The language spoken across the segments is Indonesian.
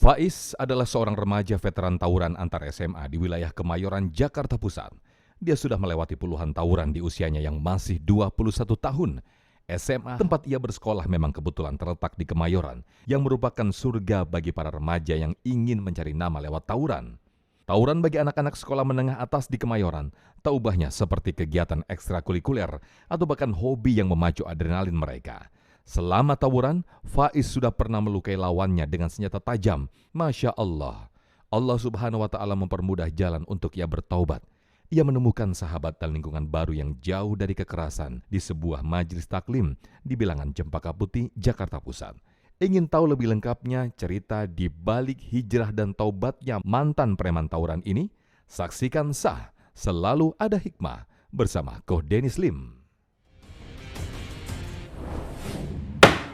Faiz adalah seorang remaja veteran tawuran antar SMA di wilayah Kemayoran, Jakarta Pusat. Dia sudah melewati puluhan tawuran di usianya yang masih 21 tahun. SMA tempat ia bersekolah memang kebetulan terletak di Kemayoran, yang merupakan surga bagi para remaja yang ingin mencari nama lewat tawuran. Tawuran bagi anak-anak sekolah menengah atas di Kemayoran tak ubahnya seperti kegiatan ekstrakurikuler atau bahkan hobi yang memacu adrenalin mereka. Selama tawuran, Faiz sudah pernah melukai lawannya dengan senjata tajam. Masya Allah. Allah Subhanahu wa Ta'ala mempermudah jalan untuk ia bertaubat. Ia menemukan sahabat dan lingkungan baru yang jauh dari kekerasan di sebuah majelis taklim di bilangan Cempaka Putih, Jakarta Pusat. Ingin tahu lebih lengkapnya cerita di balik hijrah dan taubatnya mantan preman tawuran ini? Saksikan Sah, Selalu Ada Hikmah bersama Koh Dennis Lim.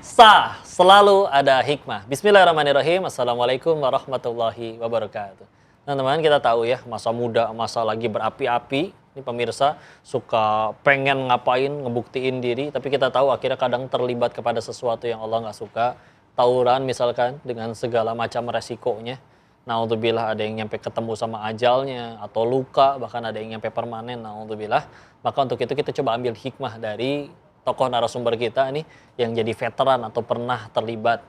Sah, selalu ada hikmah. Bismillahirrahmanirrahim. Assalamualaikum warahmatullahi wabarakatuh. Teman-teman, kita tahu ya, masa muda, masa lagi berapi-api. Ini pemirsa suka pengen ngapain, ngebuktiin diri. Tapi kita tahu akhirnya kadang terlibat kepada sesuatu yang Allah nggak suka. Tawuran misalkan dengan segala macam resikonya. Na'udzubillah, ada yang nyampe ketemu sama ajalnya. Atau luka, bahkan ada yang nyampe permanen. Na'udzubillah. Maka untuk itu kita coba ambil hikmah dari tokoh narasumber kita nih yang jadi veteran atau pernah terlibat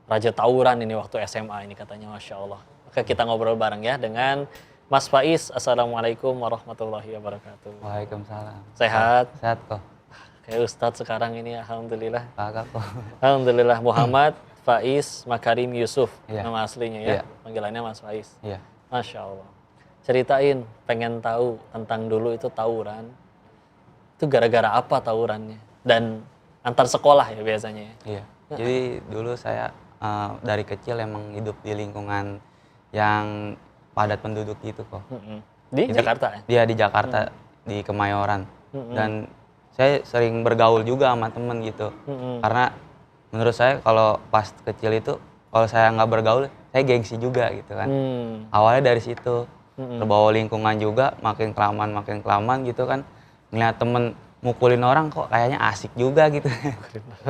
raja tawuran ini waktu SMA ini katanya, Masya Allah. Maka kita ngobrol bareng ya dengan Mas Faiz. Assalamualaikum warahmatullahi wabarakatuh. Waalaikumsalam. Sehat? Sehat kok. Kayak Ustadz sekarang ini, alhamdulillah. Kagak kok. Alhamdulillah. Muhammad Faiz Makarim Yusuf, Iya. nama aslinya ya. Iya. Panggilannya Mas Faiz. Iya. Masya Allah. Ceritain, pengen tahu tentang dulu itu tawuran. Itu gara-gara apa tawurannya? Dan antar sekolah ya biasanya ya? Iya. Jadi dulu saya dari kecil emang hidup di lingkungan yang padat penduduk gitu kok. Di Jadi, Jakarta ya? Dia di Jakarta, di Kemayoran. Dan saya sering bergaul juga sama temen gitu. Karena menurut saya kalau pas kecil itu, kalau saya nggak bergaul, saya gengsi juga gitu kan. Awalnya dari situ. Terbawa lingkungan juga, makin kelamaan gitu kan. Ngeliat temen mukulin orang kok kayaknya asik juga gitu.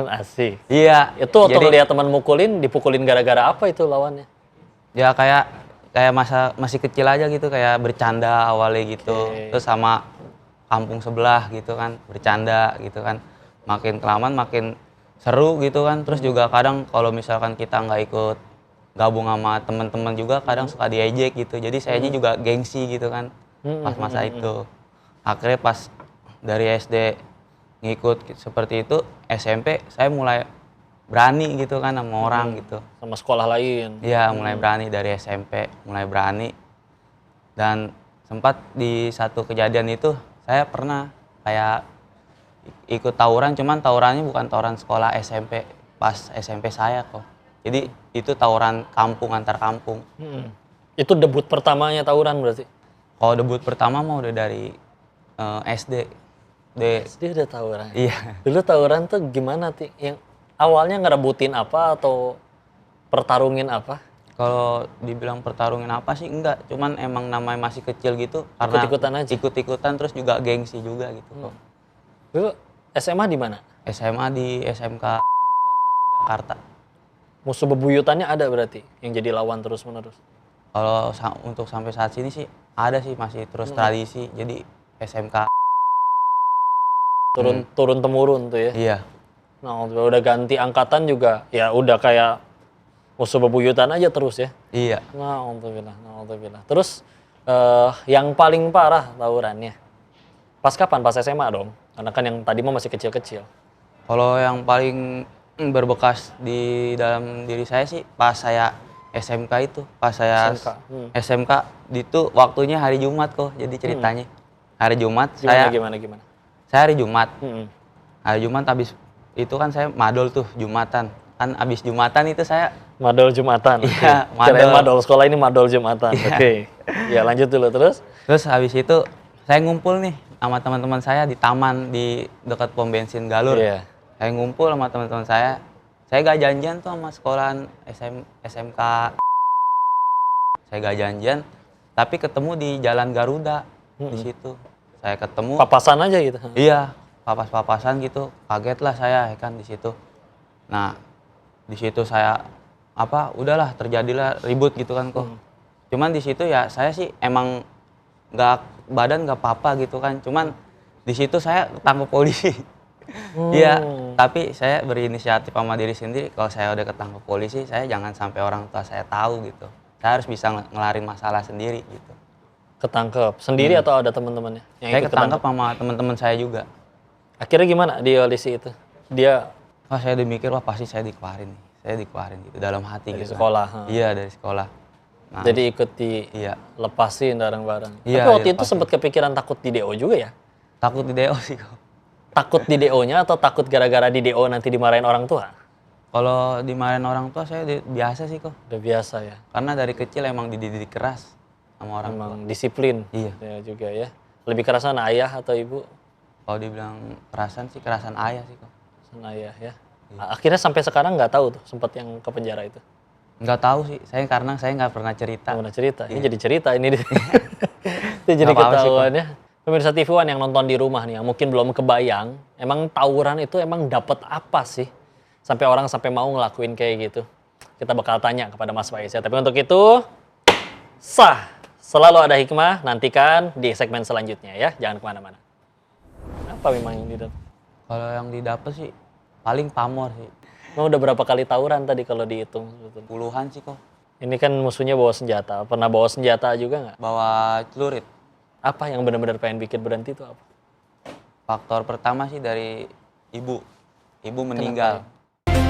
Asik. Iya. Itu waktu jadi, ngeliat teman mukulin, dipukulin gara-gara apa itu lawannya? ya kayak masih kecil aja gitu, kayak bercanda awalnya gitu. Oke. Terus sama kampung sebelah gitu kan, bercanda gitu kan. Makin kelamaan makin seru gitu kan. Terus juga kadang kalau misalkan kita nggak ikut gabung sama teman-teman juga kadang suka diejek gitu. Jadi saya juga gengsi gitu kan pas masa itu. Akhirnya pas dari SD ngikut seperti itu, SMP saya mulai berani gitu kan sama orang gitu. Sama sekolah lain? Iya, mulai berani dari SMP, mulai berani. Dan sempat di satu kejadian itu saya pernah kayak ikut tawuran, cuman tawurannya bukan tawuran sekolah SMP, pas SMP saya kok. Jadi itu tawuran kampung, antar kampung. Itu debut pertamanya tawuran berarti? Kalau debut pertama mah udah dari SD. SD udah tawuran? Iya. Dulu tawuran tuh gimana Ti? Yang awalnya ngerebutin apa atau pertarungin apa? Kalau dibilang pertarungan apa sih enggak, cuman emang namanya masih kecil gitu karena Ikut-ikutan aja? Ikut-ikutan terus juga gengsi juga gitu kok. Dulu SMA di mana? SMA di SMK 1 Jakarta. Musuh bebuyutannya ada berarti yang jadi lawan terus-menerus? Kalau untuk sampai saat sini sih ada sih, masih terus tradisi. Jadi SMK Turun temurun tuh ya? iya. Nah, udah ganti angkatan juga, ya udah kayak musuh bebuyutan aja terus ya? Iya. Na'udzubillah. Terus yang paling parah tawurannya? Pas kapan? Pas SMA dong? Karena kan yang tadi mah masih kecil-kecil. Kalau yang paling berbekas di dalam diri saya sih pas saya SMK itu. Pas saya SMK. SMK itu waktunya hari Jumat kok. Jadi ceritanya hari Jumat Gimana? saya hari Jumat. Hari Jumat habis itu kan saya madol tuh Jumatan. Kan habis Jumatan itu saya Madol Jumatan. Iya, Kirain madol. madol sekolah ini madol Jumatan. Iya. Oke. Ya lanjut dulu terus. Terus habis itu saya ngumpul nih sama teman-teman saya di taman di dekat pom bensin Galur. Iya. Saya ngumpul sama teman-teman saya. Saya gak janjian tuh sama sekolahan SMK. Saya gak janjian, tapi ketemu di Jalan Garuda di situ. Saya ketemu. Papasan aja gitu. Iya, papas-papasan gitu. Kaget lah saya ya kan di situ. Nah, di situ saya udahlah terjadilah ribut gitu kan kok. Cuman di situ ya saya sih emang badan nggak apa-apa gitu kan. Cuman di situ saya ketangkep polisi. Iya, tapi saya berinisiatif sama diri sendiri kalau saya udah ketangkep polisi, saya jangan sampai orang tua saya tahu gitu. Saya harus bisa ngelarin masalah sendiri gitu. Ketangkep sendiri atau ada teman-temannya yang Saya ikut ketangkep sama teman-teman saya juga. Akhirnya gimana di audisi itu? Dia Wah, saya udah mikir, wah pasti saya dikeluarin nih. Saya dikeluarin gitu dalam hati dari gitu. sekolah. Kan. Iya, dari sekolah. Nah, Jadi ikut iya. dilepasin bareng-bareng. Iya, Tapi waktu itu dilepasin. sempat kepikiran takut di DO juga ya? Takut di DO sih kok. Takut di DO-nya atau takut gara-gara di DO nanti dimarahin orang tua? Kalau dimarahin orang tua saya biasa sih kok. Udah biasa ya. Karena dari kecil emang dididik keras sama orang tua. Emang disiplin. Iya. Ya juga ya. Lebih kerasan ayah atau ibu? Kalau dibilang kerasan sih kerasan ayah sih kok. Kerasan ayah ya. Iya. Akhirnya sampai sekarang nggak tahu tuh sempat yang ke penjara itu. Nggak tahu sih, karena saya nggak pernah cerita. Nggak pernah cerita. Ini Iya. jadi cerita ini dia. Itu jadi Nggak apa-apa sih, ketahuan ya. Pemirsa TV One yang nonton di rumah nih, yang mungkin belum kebayang, emang tawuran itu emang dapat apa sih? Sampai orang sampai mau ngelakuin kayak gitu. Kita bakal tanya kepada Mas Faiz ya. Tapi untuk itu, selalu ada hikmah, nantikan di segmen selanjutnya ya. Jangan kemana-mana. Apa memang yang didapat? Kalau yang didapat sih paling pamor sih. Emang udah berapa kali tawuran tadi kalau dihitung? Puluhan sih kok. Ini kan musuhnya bawa senjata. Pernah bawa senjata juga nggak? Bawa celurit. Apa yang benar-benar pengen bikin berhenti itu apa? Faktor pertama sih dari ibu. Ibu meninggal.